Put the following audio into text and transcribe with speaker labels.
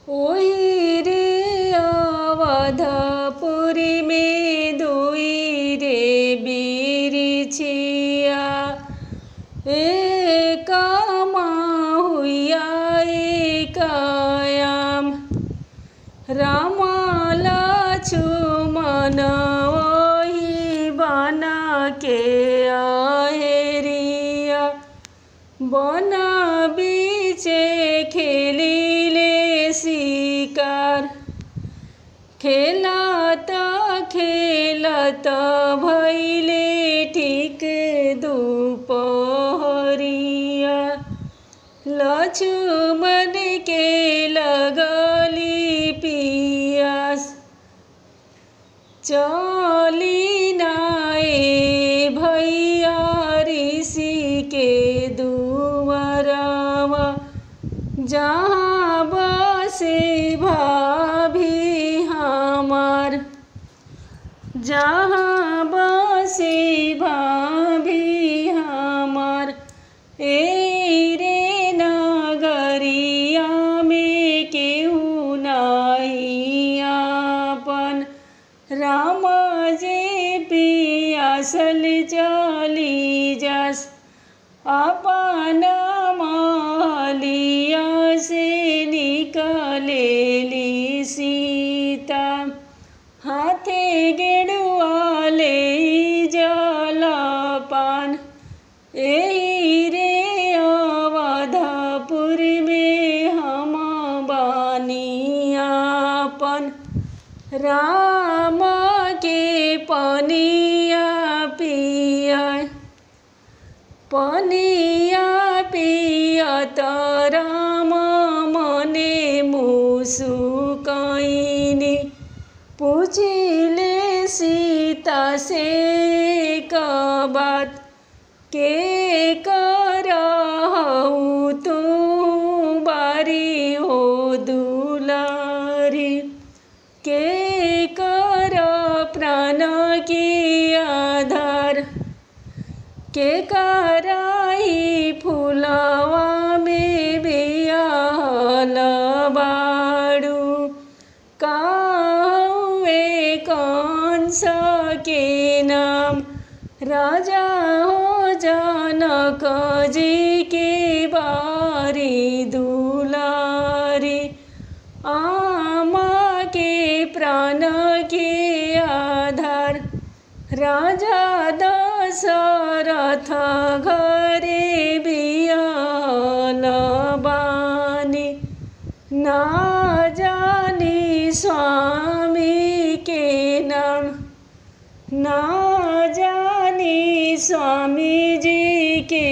Speaker 1: ओही रे अवधपुरी में दुई रे बिरिछिया एक हुआ एकायाम राम लक्ष्मण वही बना के अहेरिया बन बीचे खेलिले शिकार खेलत खेलत भैले ठीक दुपहरिया लक्ष्मण के लगली पियास चली नाए भैया ऋषि के दुआरवा जहाँ बसे भाभी हमार जहाँ बसे भाभी हमार ए रे नगरिया में केहू नहीं आपन राम जे पियासल चली जास अपन महलिया से निकलेली सीता हाथे गेड़ुआ ले जलपान एही रे अवधपुर में हम बानियापन राम के पनिया पियत राम मने मुसुकैनी पूछिले सीता से बात के करहु तू बारी हो दुलारी के कर प्राण की आधार के कराई फुलवा में बियाहल बाड़ू कावे कंस के नाम राजा हो जनक जी के बारी दुलारी आमा के प्राण के आधार राजा दशरथ घरे बियाहल बानी ना जानी स्वामी के नाम ना जानी स्वामी जी के